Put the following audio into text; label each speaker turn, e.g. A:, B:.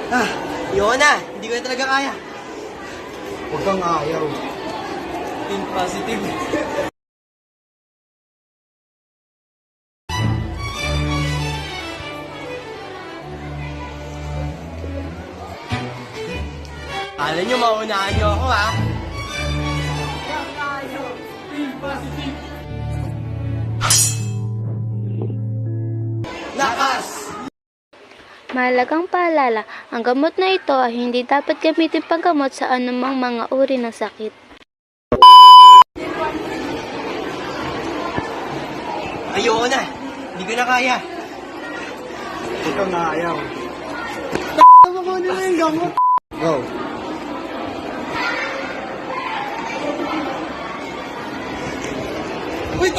A: Ayoko na. Hindi ko na talaga kaya.
B: Huwag kang ayaw.
A: Think positive. Kala nyo maunahan nyo ako, ha? Lakas!
C: Mahalagang paalala, ang gamot na ito ay hindi dapat gamitin panggamot sa anumang mga uri ng sakit.
A: Ayoko na. Hindi ko na kaya.
B: Huwag kang ayaw.
A: Tama ko na yung gamot.
B: Go.
A: Uy,